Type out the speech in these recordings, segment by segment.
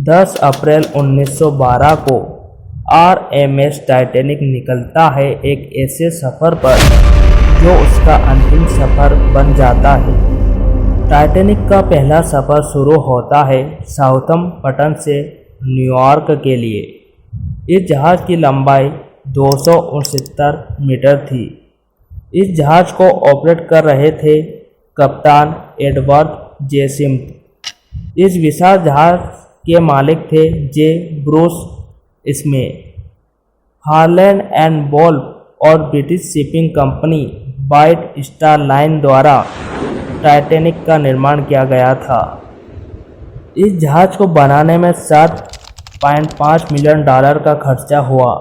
10 अप्रैल 1912 को RMS Titanic निकलता है एक ऐसे सफ़र पर जो उसका अंतिम सफ़र बन जाता है। टाइटैनिक का पहला सफ़र शुरू होता है साउथम्पटन से न्यूयॉर्क के लिए। इस जहाज़ की लंबाई 269 मीटर थी। इस जहाज़ को ऑपरेट कर रहे थे कप्तान एडवर्ड जे स्मिथ। इस विशाल जहाज़ के मालिक थे J Bruce Smith. Harland and Wolff और British shipping company White Star Line द्वारा टाइटैनिक का निर्माण किया गया था। इस जहाज़ को बनाने में $7.5 मिलियन का खर्चा हुआ।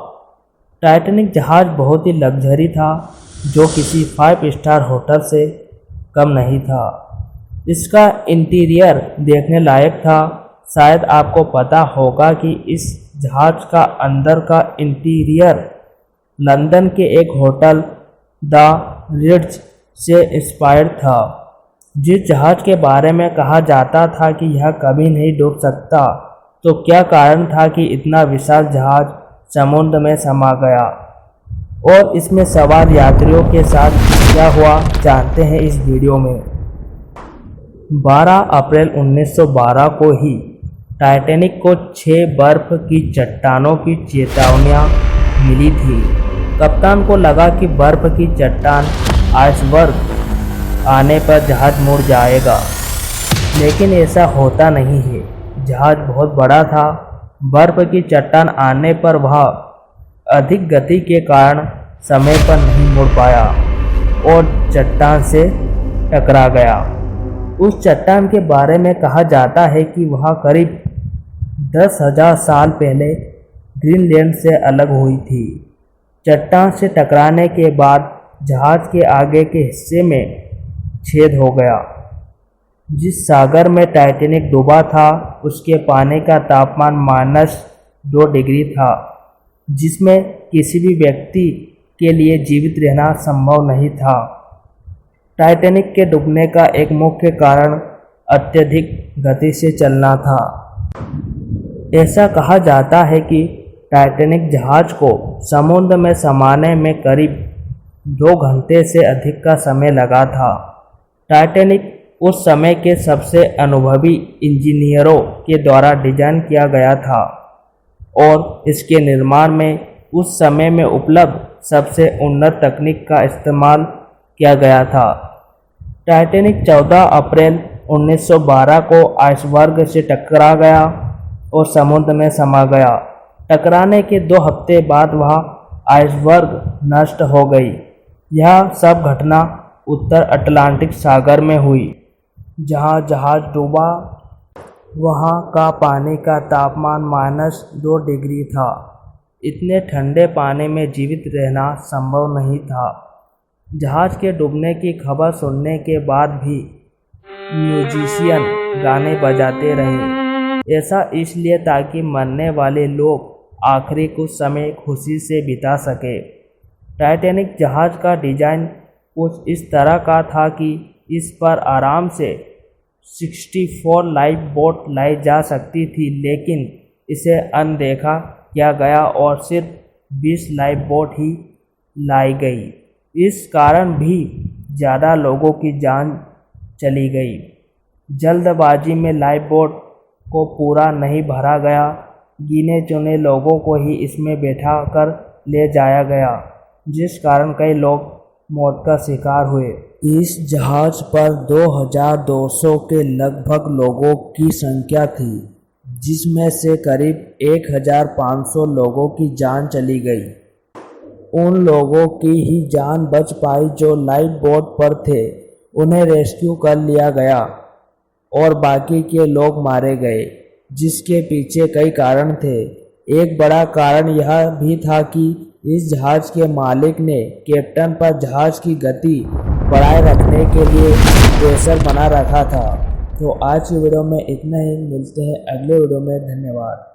टाइटैनिक जहाज़ बहुत ही लग्जरी था, जो किसी 5 स्टार होटल से कम नहीं था। इसका इंटीरियर देखने लायक था। शायद आपको पता होगा कि इस जहाज़ का अंदर का इंटीरियर लंदन के एक होटल द रिट्ज से इंस्पायर्ड था। जिस जहाज़ के बारे में कहा जाता था कि यह कभी नहीं डूब सकता, तो क्या कारण था कि इतना विशाल जहाज़ समुद्र में समा गया और इसमें सवार यात्रियों के साथ क्या हुआ, जानते हैं इस वीडियो में। 12 अप्रैल 1912 को ही टाइटैनिक को 6 बर्फ की चट्टानों की चेतावनियां मिली थी। कप्तान को लगा कि बर्फ की चट्टान आइसबर्ग आने पर जहाज़ मुड़ जाएगा, लेकिन ऐसा होता नहीं है। जहाज़ बहुत बड़ा था। बर्फ की चट्टान आने पर वह अधिक गति के कारण समय पर नहीं मुड़ पाया और चट्टान से टकरा गया। उस चट्टान के बारे में कहा जाता है कि वह करीब 10,000 साल पहले ग्रीनलैंड से अलग हुई थी। चट्टान से टकराने के बाद जहाज़ के आगे के हिस्से में छेद हो गया। जिस सागर में टाइटैनिक डूबा था, उसके पानी का तापमान -2 डिग्री था, जिसमें किसी भी व्यक्ति के लिए जीवित रहना संभव नहीं था। टाइटैनिक के डूबने का एक मुख्य कारण अत्यधिक गति से चलना था। ऐसा कहा जाता है कि टाइटैनिक जहाज़ को समुद्र में समाने में करीब 2 घंटे से अधिक का समय लगा था। टाइटैनिक उस समय के सबसे अनुभवी इंजीनियरों के द्वारा डिजाइन किया गया था और इसके निर्माण में उस समय में उपलब्ध सबसे उन्नत तकनीक का इस्तेमाल किया गया था। टाइटैनिक 14 अप्रैल 1912 को आइसबर्ग से टकरा गया और समुद्र में समा गया। टकराने के 2 हफ्ते बाद वह आइसबर्ग नष्ट हो गई। यह सब घटना उत्तर अटलांटिक सागर में हुई। जहां जहाज़ डूबा, वहां का पानी का तापमान -2 डिग्री था। इतने ठंडे पानी में जीवित रहना संभव नहीं था। जहाज़ के डूबने की खबर सुनने के बाद भी म्यूजिशियन गाने बजाते रहे। ऐसा इसलिए ताकि मरने वाले लोग आखिरी कुछ समय खुशी से बिता सके। टाइटैनिक जहाज़ का डिज़ाइन कुछ इस तरह का था कि इस पर आराम से 64 लाइफ बोट लाई जा सकती थी, लेकिन इसे अनदेखा किया गया और सिर्फ 20 लाइफ बोट ही लाई गई। इस कारण भी ज़्यादा लोगों की जान चली गई। जल्दबाजी में लाइफ बोट को पूरा नहीं भरा गया। गिने चुने लोगों को ही इसमें बैठा कर ले जाया गया, जिस कारण कई लोग मौत का शिकार हुए। इस जहाज़ पर 2200 के लगभग लोगों की संख्या थी, जिसमें से करीब 1500 लोगों की जान चली गई। उन लोगों की ही जान बच पाई जो लाइफ बोट पर थे। उन्हें रेस्क्यू कर लिया गया और बाकी के लोग मारे गए, जिसके पीछे कई कारण थे। एक बड़ा कारण यह भी था कि इस जहाज़ के मालिक ने कैप्टन पर जहाज़ की गति बढ़ाए रखने के लिए प्रेशर बना रखा था। तो आज की वीडियो में इतना ही। मिलते हैं अगले वीडियो में। धन्यवाद।